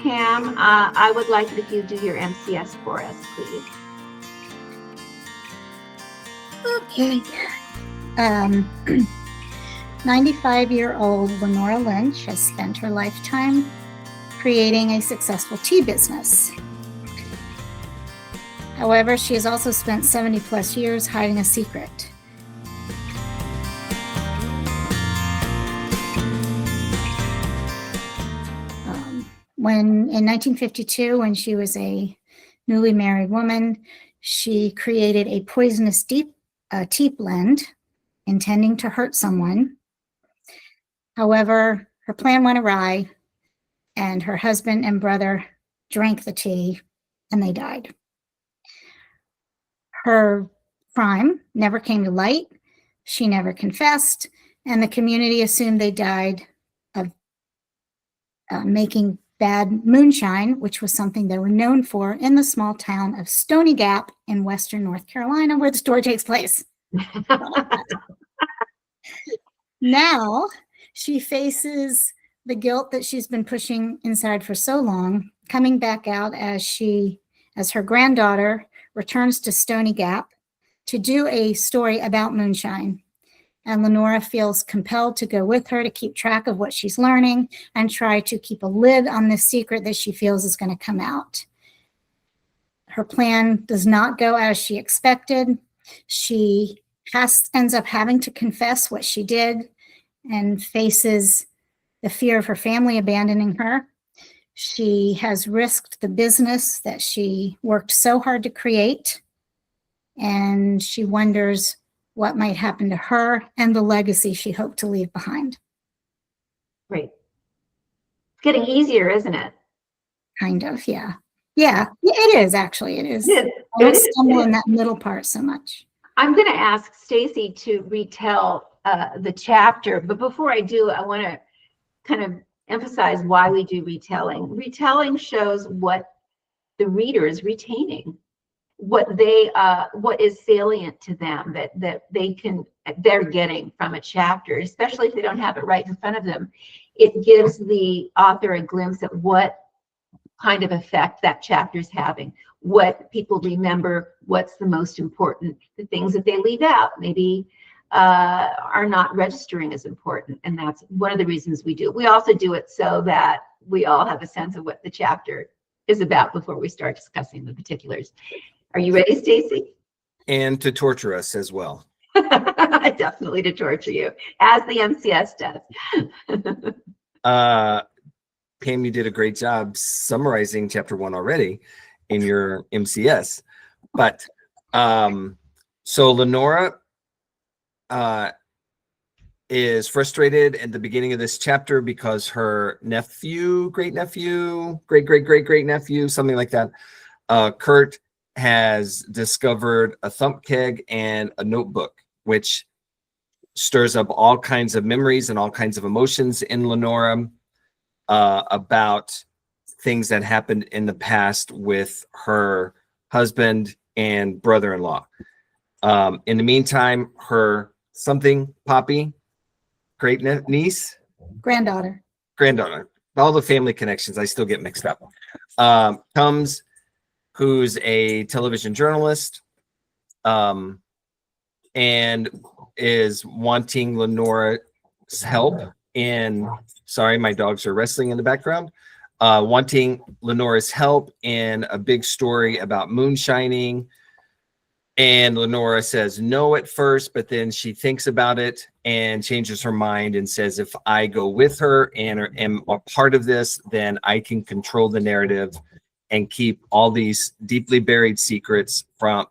Pam, I would like it if you do your MCS for us, please. Okay. 95-year-old Lenora Lynch has spent her lifetime creating a successful tea business. However, she has also spent 70 plus years hiding a secret. In 1952, when she was a newly married woman, she created a poisonous tea blend intending to hurt someone. However, her plan went awry, and her husband and brother drank the tea, and they died. Her crime never came to light. She never confessed, and the community assumed they died of making bad moonshine, which was something they were known for in the small town of Stony Gap in western North Carolina, where the story takes place. Now, she faces the guilt that she's been pushing inside for so long, coming back out as her granddaughter returns to Stony Gap to do a story about moonshine. And Lenora feels compelled to go with her to keep track of what she's learning and try to keep a lid on this secret that she feels is going to come out. Her plan does not go as she expected. She ends up having to confess what she did and faces the fear of her family abandoning her. She has risked the business that she worked so hard to create, and she wonders what might happen to her and the legacy she hoped to leave behind. Great. It's getting easier, isn't it? Kind of, yeah. Yeah, it is actually. It is. I don't stumble in that middle part so much. I'm going to ask Stacey to retell the chapter, but before I do, I want to kind of emphasize why we do retelling. Retelling shows what the reader is retaining, what is salient to them that they're getting from a chapter, especially if they don't have it right in front of them. It gives the author a glimpse at what kind of effect that chapter is having, what people remember, what's the most important, the things that they leave out maybe are not registering as important, and that's one of the reasons we do it. We also do it so that we all have a sense of what the chapter is about before we start discussing the particulars. Are you ready, Stacey? And to torture us as well. Definitely to torture you, as the MCS does. Pam, you did a great job summarizing chapter 1 already in your MCS. But so Lenora is frustrated at the beginning of this chapter because her nephew, great-nephew, great-great-great-great-nephew, something like that, Kurt, has discovered a thump keg and a notebook, which stirs up all kinds of memories and all kinds of emotions in Lenora about things that happened in the past with her husband and brother-in-law. In the meantime, her Poppy, granddaughter, all the family connections I still get mixed up, comes, who's a television journalist, and is wanting Lenora's help in, sorry, my dogs are wrestling in the background, wanting Lenora's help in a big story about moonshining. And Lenora says no at first, but then she thinks about it and changes her mind and says, if I go with her and am a part of this, then I can control the narrative and keep all these deeply buried secrets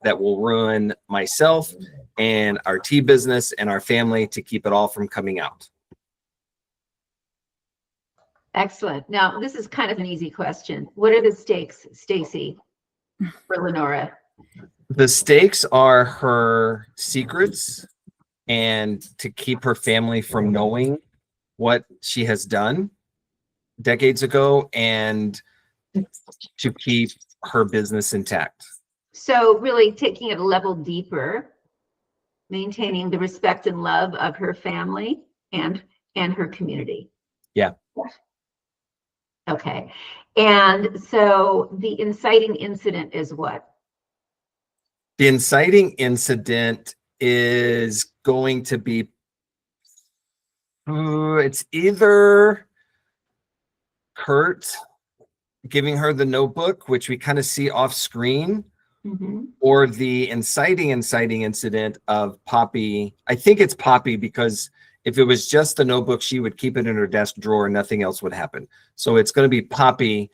that will ruin myself and our tea business and our family, to keep it all from coming out. Excellent. Now, this is kind of an easy question. What are the stakes, Stacey, for Lenora? The stakes are her secrets and to keep her family from knowing what she has done decades ago, and to keep her business intact. So really taking it a level deeper, maintaining the respect and love of her family and her community. Yeah. Okay. And so the inciting incident is what? The inciting incident is going to be, it's either Kurt giving her the notebook, which we kind of see off screen, or the inciting incident of Poppy. I think it's Poppy, because if it was just the notebook, she would keep it in her desk drawer and nothing else would happen. So it's going to be Poppy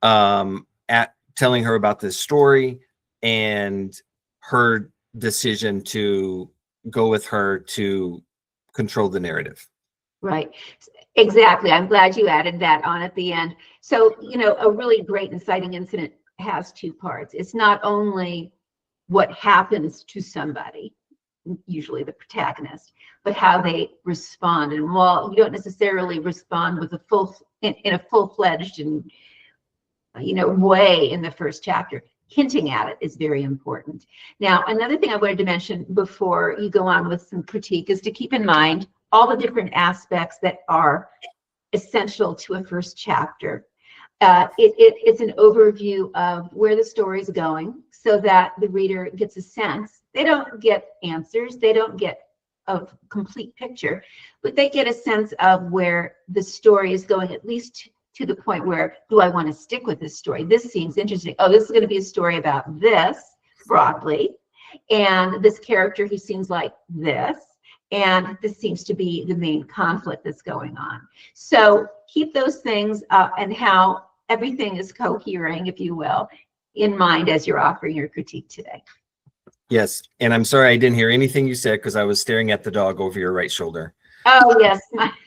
at telling her about this story and her decision to go with her to control the narrative. Right. Exactly. I'm glad you added that on at the end. So, you know, a really great inciting incident has two parts. It's not only what happens to somebody, usually the protagonist, but how they respond. And while you don't necessarily respond with a in a full-fledged and, you know, way in the first chapter, hinting at it is very important. Now, another thing I wanted to mention before you go on with some critique is to keep in mind all the different aspects that are essential to a first chapter. It's an overview of where the story is going so that the reader gets a sense. They don't get answers, they don't get a complete picture, but they get a sense of where the story is going, at least to the point where, do I want to stick with this story? This seems interesting. Oh, this is going to be a story about this broadly, and this character who seems like this, and this seems to be the main conflict that's going on. So keep those things and how everything is cohering, if you will, in mind as you're offering your critique today. Yes, and I'm sorry I didn't hear anything you said because I was staring at the dog over your right shoulder. Oh, yes.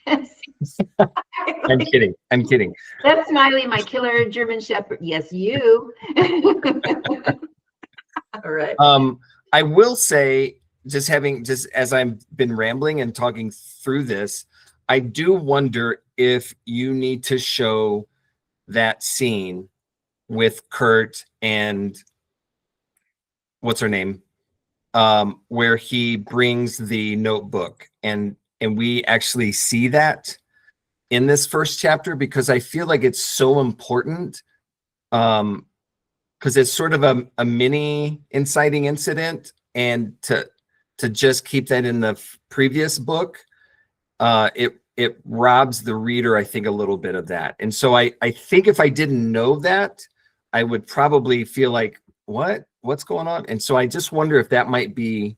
I'm kidding. I'm kidding. That's Smiley, my killer German Shepherd. Yes, you. All right. I will say, just as I've been rambling and talking through this, I do wonder if you need to show that scene with Kurt and what's her name, where he brings the notebook, and we actually see that in this first chapter, because I feel like it's so important, because it's sort of a mini inciting incident, and to just keep that in the previous book, it robs the reader, I think, a little bit of that. And so I think if I didn't know that, I would probably feel like, what's going on? And so I just wonder if that might be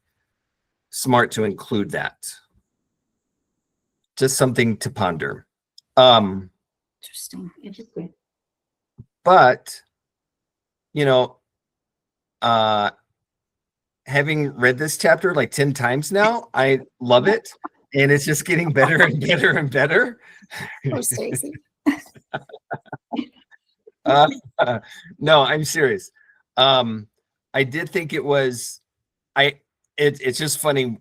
smart to include that. Just something to ponder. Interesting. But, you know, having read this chapter like 10 times now, I love it. And it's just getting better and better and better. Oh, Stacey. No, I'm serious. I did think it was, it's just funny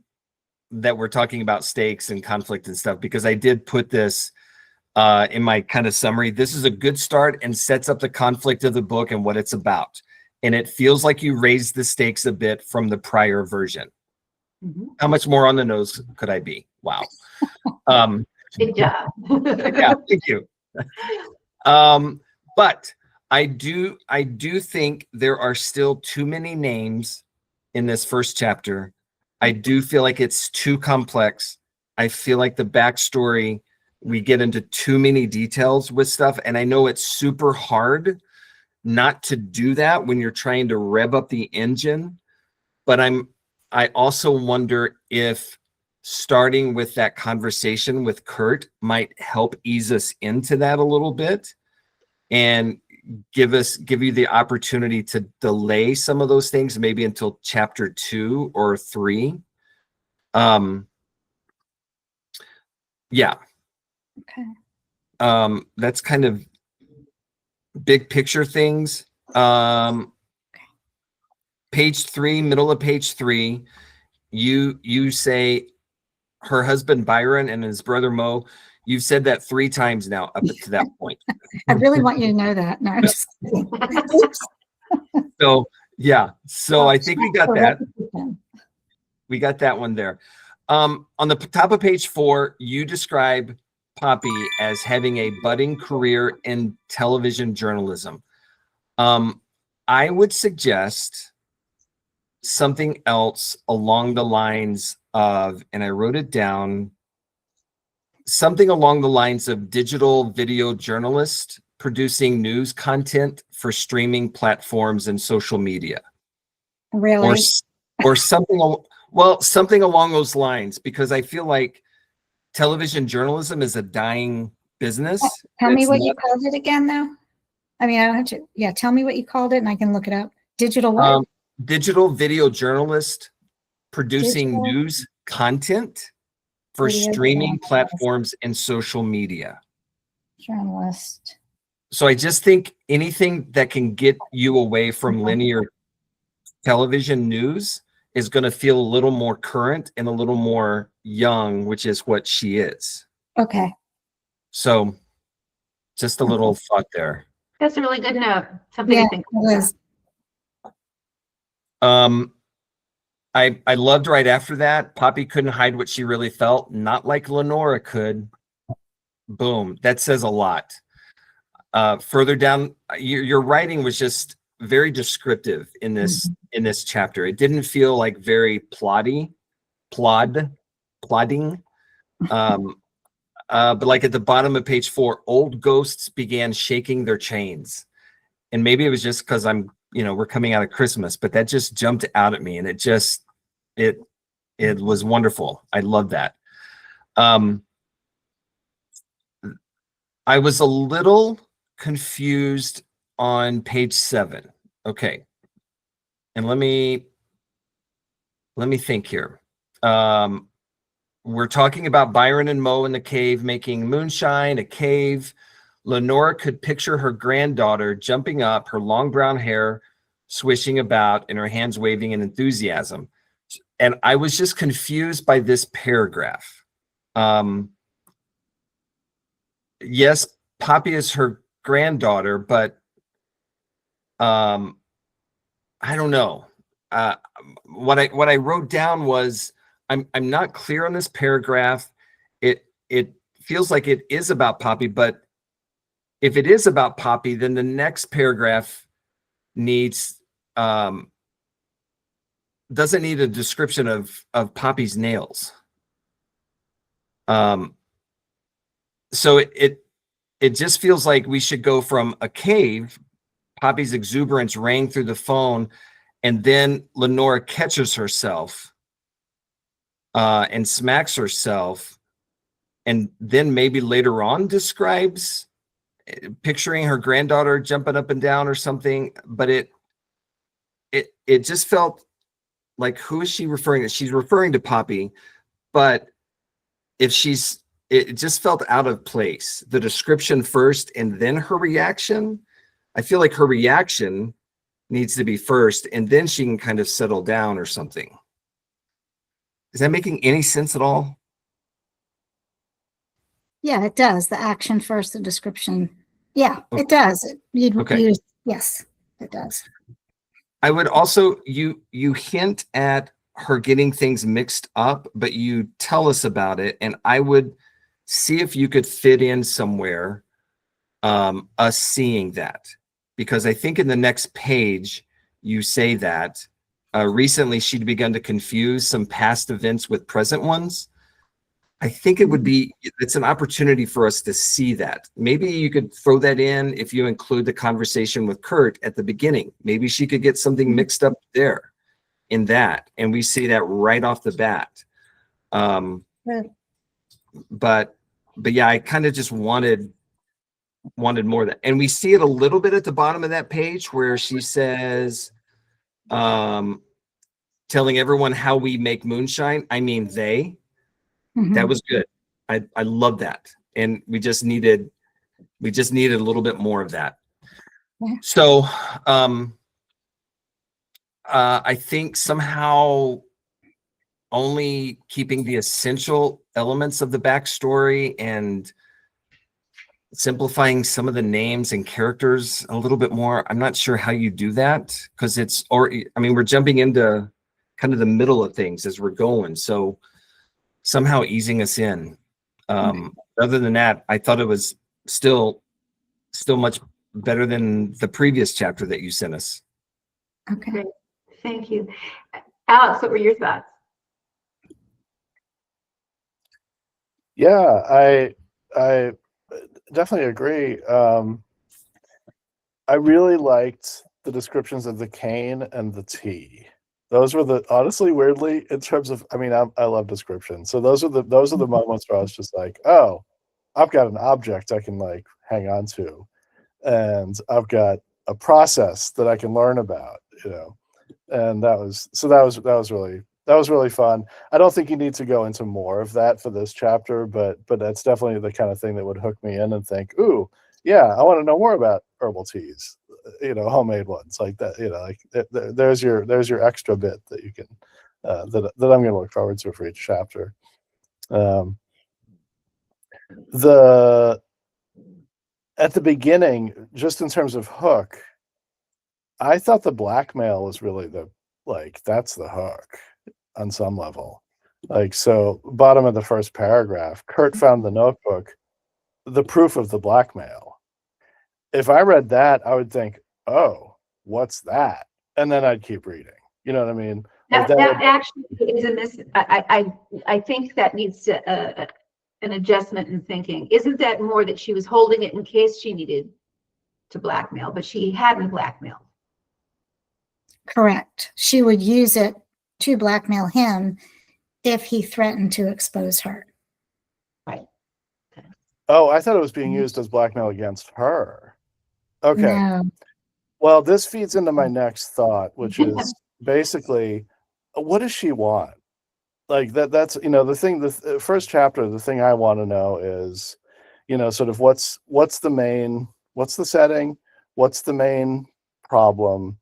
that we're talking about stakes and conflict and stuff, because I did put this in my kind of summary. This is a good start and sets up the conflict of the book and what it's about. And it feels like you raised the stakes a bit from the prior version. How much more on the nose could I be? Wow. Good job. Yeah, thank you. But I do think there are still too many names in this first chapter. I do feel like it's too complex. I feel like the backstory, we get into too many details with stuff. And I know it's super hard not to do that when you're trying to rev up the engine. But I also wonder if starting with that conversation with Kurt might help ease us into that a little bit and give you the opportunity to delay some of those things, maybe until chapter 2 or 3. Yeah. Okay. That's kind of big picture things. Page 3, middle of page 3, you say her husband Byron and his brother Mo. You've said that 3 times now up to that point. I really want you to know that. No, I'm just kidding. So yeah, so I think we got that. We got that one there. On the top of page 4, you describe Poppy as having a budding career in television journalism. I would suggest something else along the lines of, and I wrote it down, something along the lines of digital video journalist producing news content for streaming platforms and social media. Really? Or something, well, something along those lines, because I feel like television journalism is a dying business. Tell me what you called it again, though. I mean, I don't have to. Yeah, tell me what you called it, and I can look it up. Digital what? Digital video journalist producing Digital news content for video streaming journalist. platforms and social media. Journalist. So I just think anything that can get you away from linear television news is going to feel a little more current and a little more young, which is what she is. Okay. So just a little thought there. That's a really good note. Something Yeah, to think it is. I loved right after that. Poppy couldn't hide what she really felt, not like Lenora could. Boom. That says a lot. Further down, your writing was just very descriptive in this chapter. It didn't feel like very plodding. But like at the bottom of page 4, old ghosts began shaking their chains. And maybe it was just because we're coming out of Christmas, but that just jumped out at me, and it was wonderful. I love that. I was a little confused on page 7. Okay. And let me think here. We're talking about Byron and Mo in the cave making moonshine, a cave. Lenora could picture her granddaughter jumping up, her long brown hair swishing about, and her hands waving in enthusiasm. And I was just confused by this paragraph. Yes, Poppy is her granddaughter, but I don't know. What I wrote down was I'm not clear on this paragraph. It feels like it is about Poppy, but if it is about Poppy, then the next paragraph needs doesn't need a description of Poppy's nails. So it just feels like we should go from a cave. Poppy's exuberance rang through the phone, and then Lenora catches herself and smacks herself, and then maybe later on describes picturing her granddaughter jumping up and down or something. But it just felt like, who is she referring to? She's referring to Poppy, but it just felt out of place. The description first and then her reaction. I feel like her reaction needs to be first, and then she can kind of settle down or something. Is that making any sense at all? Yeah, it does. The action first, the description. Yeah, it does. Yes, it does. I would also, you hint at her getting things mixed up, but you tell us about it, and I would see if you could fit in somewhere us seeing that, because I think in the next page you say that recently she'd begun to confuse some past events with present ones. I think it's an opportunity for us to see that. Maybe you could throw that in if you include the conversation with Kurt at the beginning. Maybe she could get something mixed up there in that, and we see that right off the bat. But yeah, I kind of just wanted more of that. And we see it a little bit at the bottom of that page where she says, telling everyone how we make moonshine. I mean, they. That was good. I love that. And we just needed a little bit more of that. Yeah. So I think somehow only keeping the essential elements of the backstory and simplifying some of the names and characters a little bit more. I'm not sure how you do that, because we're jumping into kind of the middle of things as we're going. So somehow easing us in. Other than that, I thought it was still much better than the previous chapter that you sent us. Okay. Great. Thank you. Alex, what were your thoughts? Yeah, I definitely agree. I really liked the descriptions of the cane and the tea. Those were honestly, weirdly, in terms of, I mean, I love descriptions. So those are the moments where I was just like, oh, I've got an object I can like hang on to, and I've got a process that I can learn about, and that was really fun. I don't think you need to go into more of that for this chapter, but that's definitely the kind of thing that would hook me in and think, ooh, yeah, I want to know more about herbal teas, homemade ones like that. There's your extra bit that you can that I'm going to look forward to for each chapter. At the beginning, just in terms of hook, I thought the blackmail was really that's the hook on some level. So bottom of the first paragraph, Kurt found the notebook, the proof of the blackmail. If I read that, I would think, oh, what's that? And then I'd keep reading. You know what I mean? That actually is a miss. I think that needs to an adjustment in thinking. Isn't that more that she was holding it in case she needed to blackmail, but she hadn't blackmailed? Correct. She would use it to blackmail him if he threatened to expose her. Right. Oh, I thought it was being used as blackmail against her. Okay. No. Well, this feeds into my next thought, which is basically, what does she want? That's the thing. The first chapter, the thing I want to know is, sort of what's the setting, what's the main problem,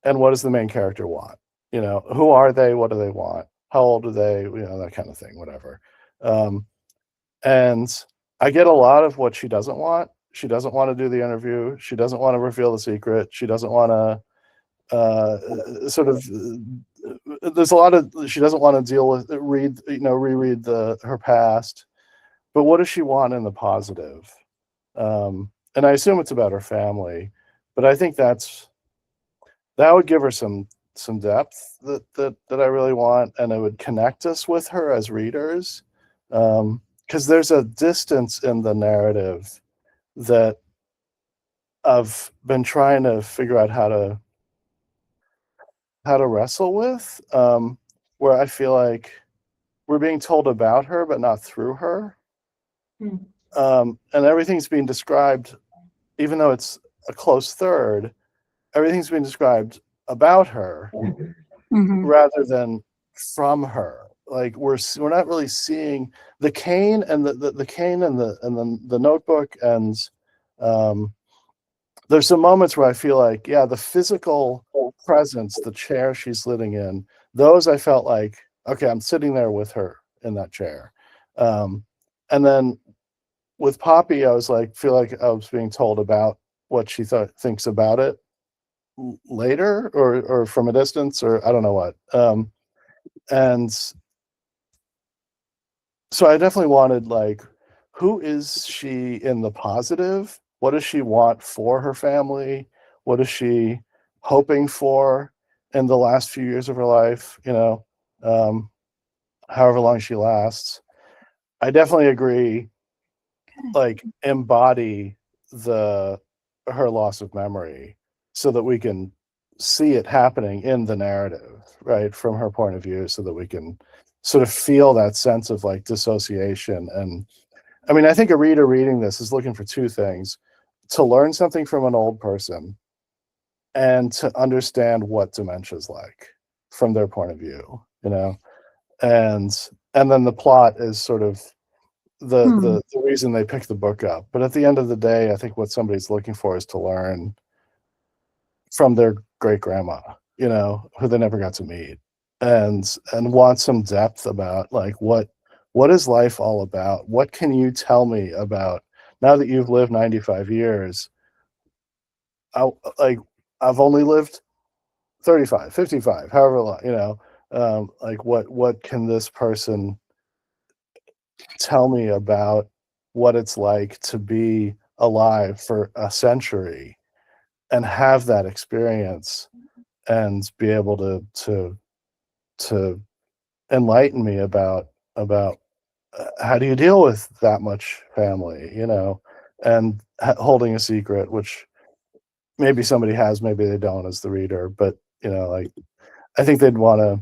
and what does the main character want? Who are they? What do they want? How old are they? That kind of thing, whatever. And I get a lot of what she doesn't want. She doesn't want to do the interview. She doesn't want to reveal the secret. She doesn't want to there's a lot of, she doesn't want to deal with reread her past. But what does she want in the positive? And I assume it's about her family, but I think that would give her some depth that I really want, and it would connect us with her as readers, because there's a distance in the narrative that I've been trying to figure out how to wrestle with, where I feel like we're being told about her but not through her. And everything's being described, even though it's a close third, everything's being described about her rather than from her. Like we're not really seeing the cane and the cane and the notebook, and there's some moments where I feel like, yeah, the physical presence, the chair she's sitting in, those I felt like, okay, I'm sitting there with her in that chair. And then with Poppy, I was like, feel like I was being told about what she thinks about it later, or from a distance, or I don't know what. And so I definitely wanted, like, who is she in the positive? What does she want for her family? What is she hoping for in the last few years of her life? However long she lasts. I definitely agree. Like, embody her loss of memory so that we can see it happening in the narrative, right, from her point of view, so that we can sort of feel that sense of like dissociation. And I mean, I think a reader reading this is looking for two things: to learn something from an old person, and to understand what dementia's like from their point of view, and then the plot is sort of the reason they pick the book up. But at the end of the day, I think what somebody's looking for is to learn from their great grandma, who they never got to meet, and want some depth about, like, what is life all about? What can you tell me about, now that you've lived 95 years? I've only lived 35, 55, however long, like what can this person tell me about what it's like to be alive for a century and have that experience and be able to enlighten me about how do you deal with that much family, and holding a secret, which maybe somebody has, maybe they don't as the reader, but like I think they'd want to,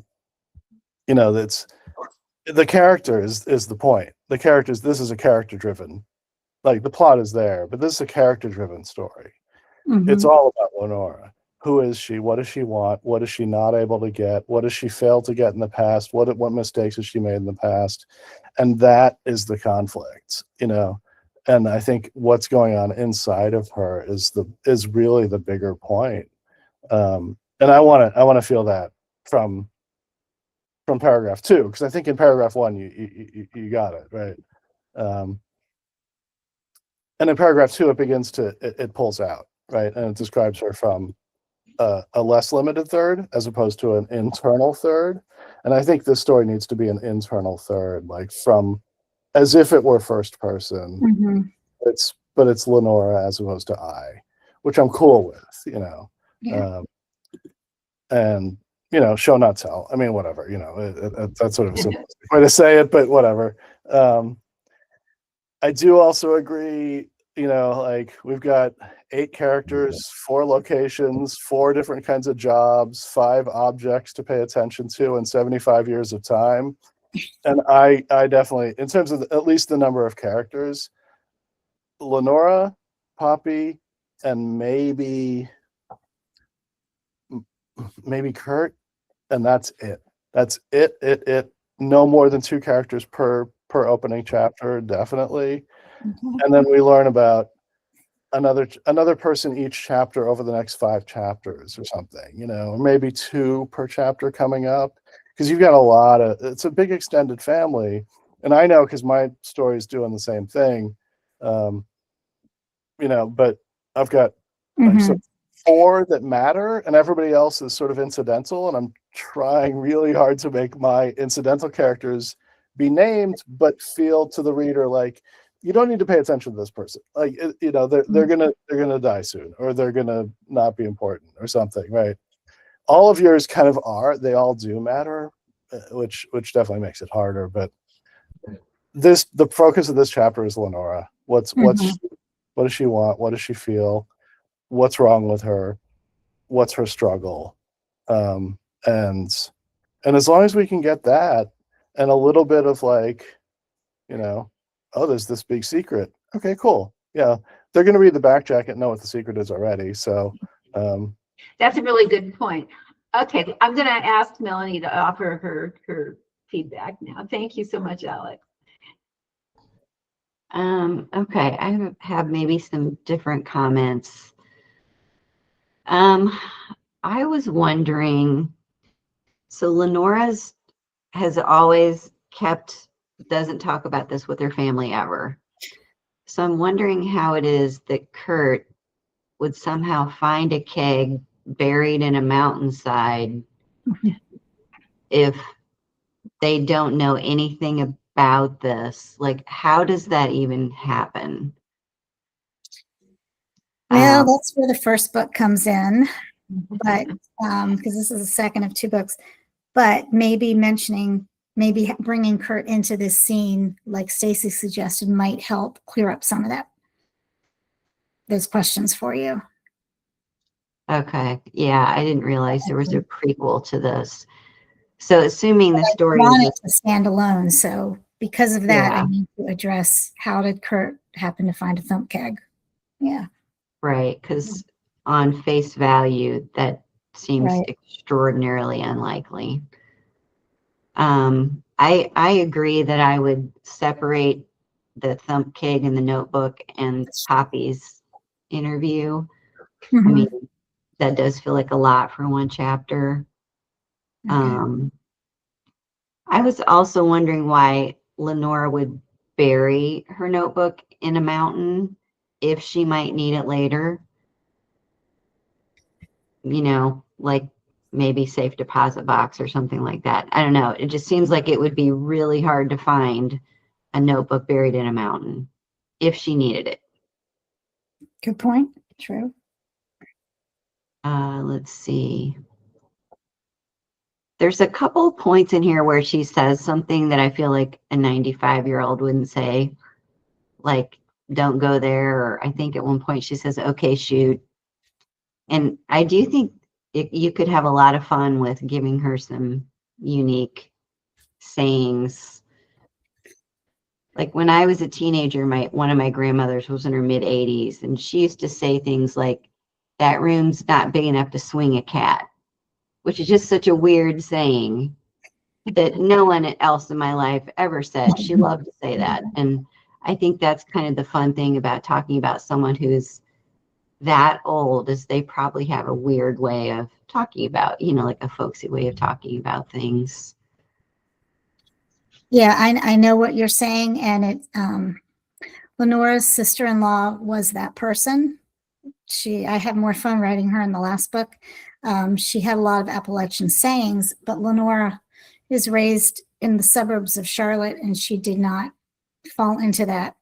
that's the character is the point. The characters, this is a character driven, like the plot is there, but this is a character driven story. It's all about Lenora. Who is she? What does she want? What is she not able to get? What does she fail to get in the past? What mistakes has she made in the past? And that is the conflict, And I think what's going on inside of her is really the bigger point. And I want to feel that from paragraph 2, because I think in paragraph 1 you got it right. And in paragraph 2 it begins to it pulls out, right, and it describes her from a less limited third as opposed to an internal third. And I think this story needs to be an internal third, like from as if it were first person. But it's Lenora as opposed to I, which I'm cool with, Yeah. And show not tell. I mean, whatever, that's sort of a simplistic way to say it, but whatever. I do also agree, like we've got 8 characters, 4 locations, 4 different kinds of jobs, 5 objects to pay attention to, and 75 years of time. And I definitely, in terms of at least the number of characters, Lenora, Poppy, and maybe Kurt, and that's it. That's it. No more than 2 characters per opening chapter, definitely. And then we learn about another person each chapter over the next 5 chapters or something, or maybe 2 per chapter coming up, because you've got it's a big extended family. And I know because my story is doing the same thing, but I've got like 4 that matter and everybody else is sort of incidental, and I'm trying really hard to make my incidental characters be named but feel to the reader like you don't need to pay attention to this person, like they're gonna die soon, or they're gonna not be important or something, right? All of yours kind of are, they all do matter, which definitely makes it harder. But the focus of this chapter is Lenora. What does she want? What does she feel? What's wrong with her? What's her struggle? And as long as we can get that and a little bit of like, oh, there's this big secret. Okay, cool. Yeah, they're going to read the back jacket and know what the secret is already. So that's a really good point. Okay, I'm going to ask Melany to offer her feedback now. Thank you so much, Alex. Okay, I have maybe some different comments. I was wondering, so Lenora's has always doesn't talk about this with her family ever. So I'm wondering how it is that Kurt would somehow find a keg buried in a mountainside if they don't know anything about this. Like, how does that even happen? Well, that's where the first book comes in, but because this is the second of 2 books, but maybe bringing Kurt into this scene, like Stacey suggested, might help clear up some of those questions for you. Okay, yeah, I didn't realize there was a prequel to this. So assuming the story I want it to stand alone, so because of that, I need to address how did Kurt happen to find a thump keg? Yeah. Right, because on face value, that seems extraordinarily unlikely. I agree that I would separate the thump keg in the notebook and Poppy's interview. I mean, that does feel like a lot for 1 chapter. I was also wondering why Lenora would bury her notebook in a mountain if she might need it later. Like maybe safe deposit box or something like that. I don't know. It just seems like it would be really hard to find a notebook buried in a mountain if she needed it. Good point. True. Let's see. There's a couple of points in here where she says something that I feel like a 95-year-old wouldn't say, like, don't go there. Or I think at one point she says, okay, shoot. And I do think you could have a lot of fun with giving her some unique sayings. Like when I was a teenager, one of my grandmothers was in her mid-80s, and she used to say things like, that room's not big enough to swing a cat, which is just such a weird saying that no one else in my life ever said. She loved to say that. And I think that's kind of the fun thing about talking about someone who's that old, is they probably have a weird way of talking about, like a folksy way of talking about things. Yeah, I know what you're saying. And Lenora's sister-in-law was that person. I had more fun writing her in the last book. She had a lot of Appalachian sayings, but Lenora is raised in the suburbs of Charlotte, and she did not fall into that.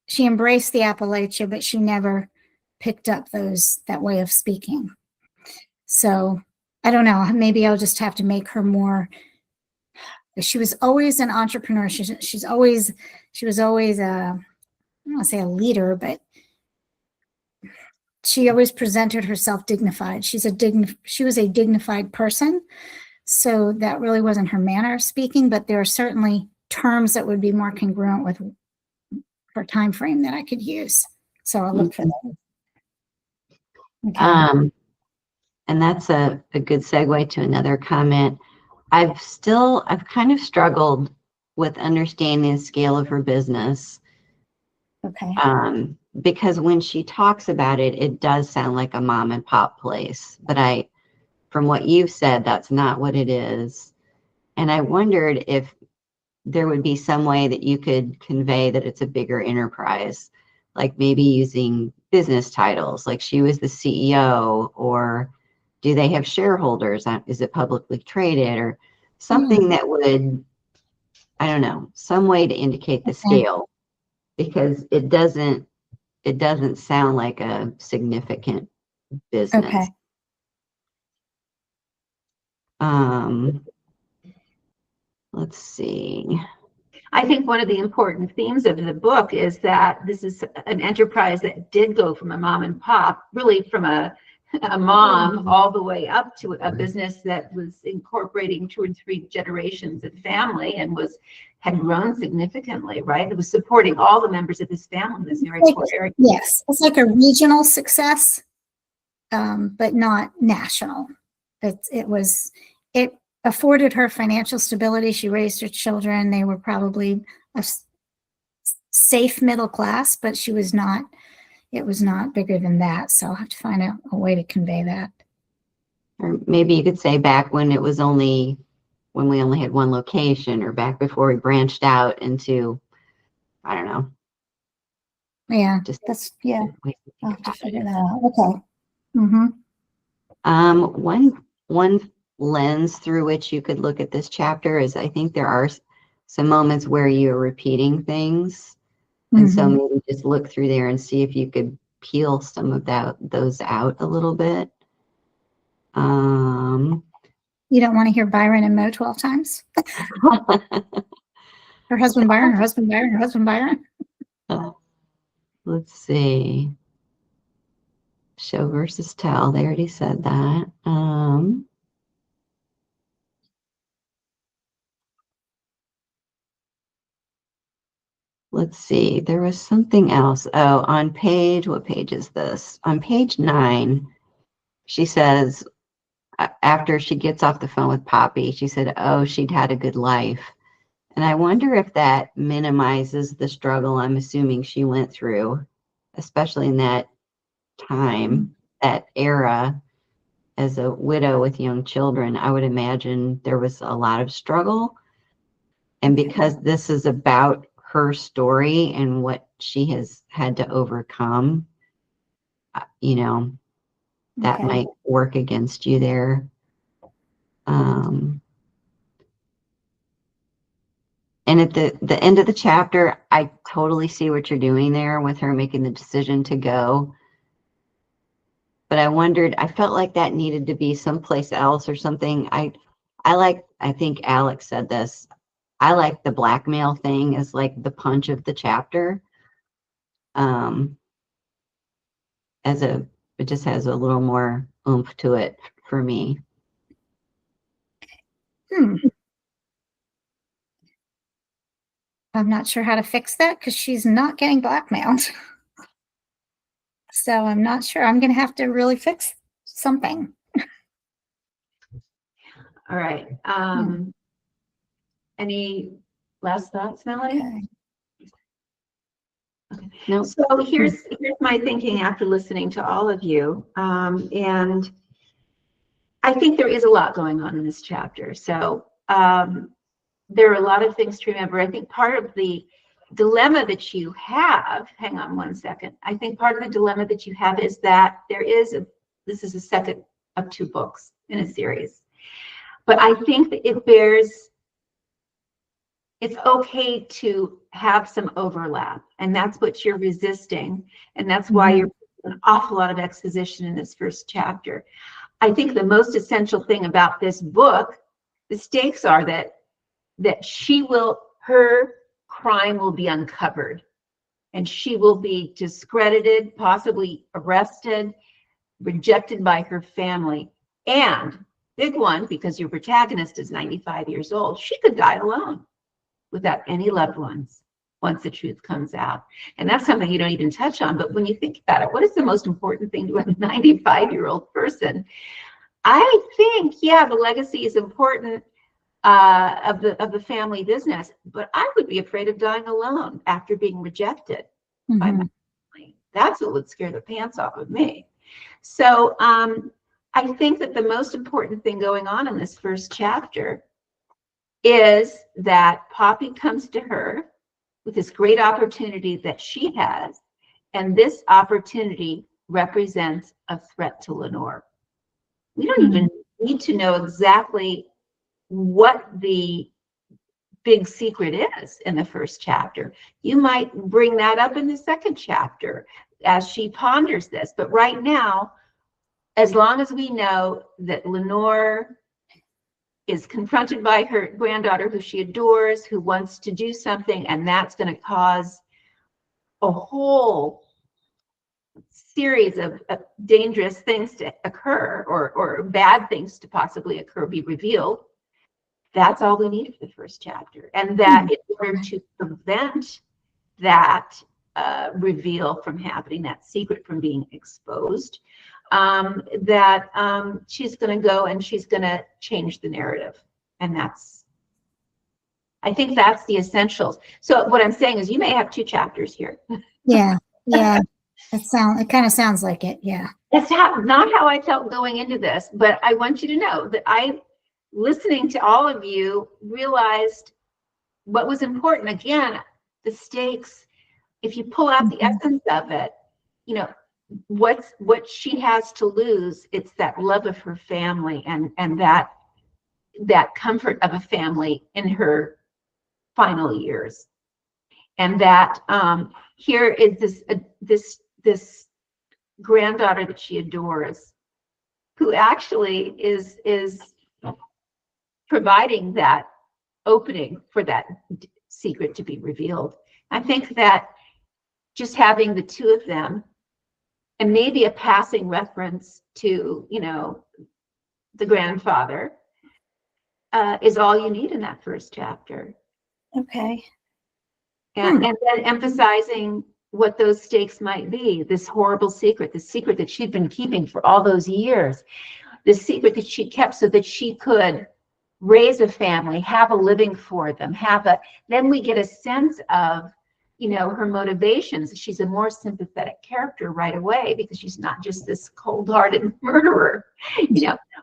She embraced the Appalachia, but she never picked up that way of speaking. So I don't know. Maybe I'll just have to make her more. She was always an entrepreneur. She was always I don't want to say a leader, but she always presented herself dignified. She was a dignified person. So that really wasn't her manner of speaking, but there are certainly terms that would be more congruent with her time frame that I could use. So I'll look for that. Okay. And that's a good segue to another comment. I've kind of struggled with understanding the scale of her business. Okay. Because when she talks about it, it does sound like a mom and pop place. But from what you've said, that's not what it is. And I wondered if there would be some way that you could convey that it's a bigger enterprise, like maybe using business titles, like she was the CEO, or do they have shareholders? Is it publicly traded, or something that would, I don't know, some way to indicate the scale, because it doesn't sound like a significant business. Okay. Let's see. I think one of the important themes of the book is that this is an enterprise that did go from a mom and pop, really from a mom all the way up to a business that was incorporating 2 or 3 generations of family and had grown significantly, right? It was supporting all the members of this family in this very poor area. Yes, it's like a regional success, but not national. It afforded her financial stability. She raised her children. They were probably a safe middle class, but it was not bigger than that. So I'll have to find a way to convey that. Or maybe you could say back when we only had one location, or back before we branched out into, I don't know. Yeah, I'll have to figure that out. Okay. Mm-hmm. One lens through which you could look at this chapter is, I think there are some moments where you're repeating things. And so maybe just look through there and see if you could peel some of those out a little bit. You don't want to hear Byron and Mo 12 times? Her husband Byron, her husband Byron, her husband Byron. Let's see. Show versus tell. They already said that. Let's see. There was something else. Oh, what page is this? On page 9, she says, after she gets off the phone with Poppy, she said, oh, she'd had a good life. And I wonder if that minimizes the struggle I'm assuming she went through, especially in that time, that era, as a widow with young children. I would imagine there was a lot of struggle. And because this is about her story and what she has had to overcome, that might work against you there. And at the end of the chapter, I totally see what you're doing there with her making the decision to go. But I felt like that needed to be someplace else or something. I think Alex said this. I like the blackmail thing as like the punch of the chapter. It just has a little more oomph to it for me. I'm not sure how to fix that because she's not getting blackmailed. So I'm not sure. I'm going to have to really fix something. All right. Any last thoughts, Melanie? Okay. No, So here's my thinking after listening to all of you. And I think there is a lot going on in this chapter. So there are a lot of things to remember. I think part of the dilemma that you have, hang on one second. I think part of the dilemma that you have is that this is the second of 2 books in a series. But I think that it's okay to have some overlap, and that's what you're resisting, and that's why you're putting an awful lot of exposition in this first chapter. I think the most essential thing about this book, the stakes are that her crime will be uncovered, and she will be discredited, possibly arrested, rejected by her family, and big one, because your protagonist is 95 years old, she could die alone without any loved ones once the truth comes out. And that's something you don't even touch on. But when you think about it, what is the most important thing to a 95-year-old person? I think, yeah, the legacy is important of the family business, but I would be afraid of dying alone after being rejected by my family. That's what would scare the pants off of me. So I think that the most important thing going on in this first chapter is that Poppy comes to her with this great opportunity that she has, and this opportunity represents a threat to Lenore. We don't even need to know exactly what the big secret is in the first chapter. You might bring that up in the second chapter as she ponders this, but right now, as long as we know that Lenore is confronted by her granddaughter who she adores, who wants to do something, and that's going to cause a whole series of dangerous things to occur, or bad things to possibly occur, be revealed. That's all we need for the first chapter. And that in order to prevent that reveal from happening, that secret from being exposed, that she's going to go and she's going to change the narrative. And I think that's the essentials. So what I'm saying is you may have 2 chapters here. Yeah. It kind of sounds like it. Yeah. That's not how I felt going into this, but I want you to know that listening to all of you, realized what was important. Again, the stakes, if you pull out the essence of it, what she has to lose, it's that love of her family and that comfort of a family in her final years. And that here is this granddaughter that she adores, who actually is providing that opening for that secret to be revealed. I think that just having the 2 of them, and maybe a passing reference to, the grandfather, is all you need in that first chapter. Okay. And then emphasizing what those stakes might be, this horrible secret, the secret that she'd been keeping for all those years, the secret that she kept so that she could raise a family, have a living for them, then we get a sense of, her motivations. She's a more sympathetic character right away because she's not just this cold-hearted murderer,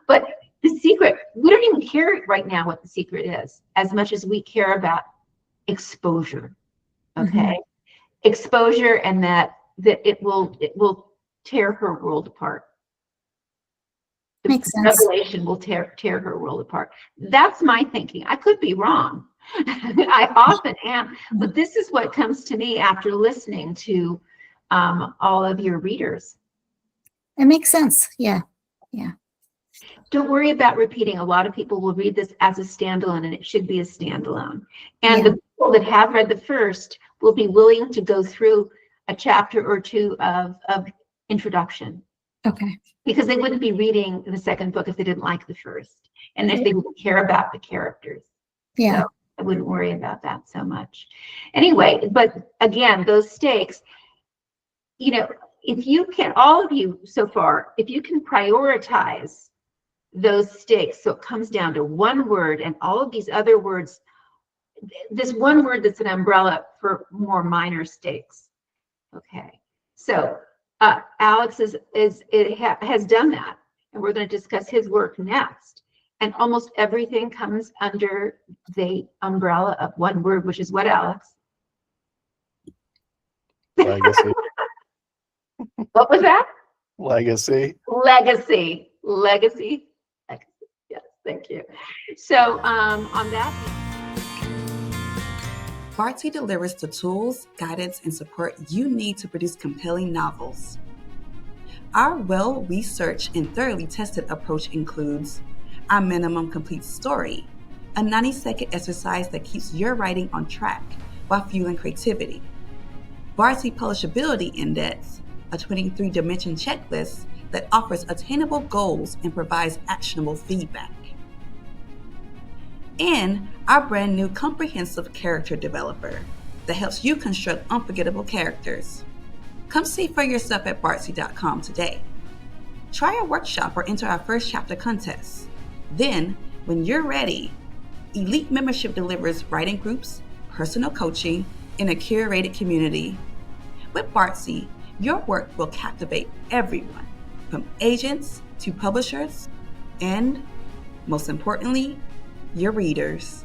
but the secret, we don't even care right now what the secret is as much as we care about exposure. Okay. Exposure, and that it will tear her world apart. The Makes sense. revelation will tear her world apart. That's my thinking. I could be wrong, I often am, but this is what comes to me after listening to all of your readers. It makes sense. Yeah. Don't worry about repeating. A lot of people will read this as a standalone, and it should be a standalone. And Yeah. the people that have read the first will be willing to go through a chapter or two of introduction, Okay. because they wouldn't be reading the second book if they didn't like the first, and if they didn't care about the characters. Yeah. So I wouldn't worry about that so much. Anyway, but again, those stakes, if you can, all of you so far, if you can prioritize those stakes, so it comes down to one word, and all of these other words, this one word that's an umbrella for more minor stakes. Okay, so Alex has done that, and we're going to discuss his work next. And almost everything comes under the umbrella of one word, which is what, Alex? Legacy. What was that? Legacy. Legacy. Yes, thank you. So on that. Bardsy delivers the tools, guidance, and support you need to produce compelling novels. Our well-researched and thoroughly tested approach includes our minimum complete story, a 90-second exercise that keeps your writing on track while fueling creativity. Bardsy Publishability Index, a 23-dimension checklist that offers attainable goals and provides actionable feedback. And our brand new comprehensive character developer that helps you construct unforgettable characters. Come see for yourself at Bardsy.com today. Try our workshop or enter our first chapter contest. Then, when you're ready, Elite Membership delivers writing groups, personal coaching, and a curated community. With Bardsy, your work will captivate everyone, from agents to publishers, and, most importantly, your readers.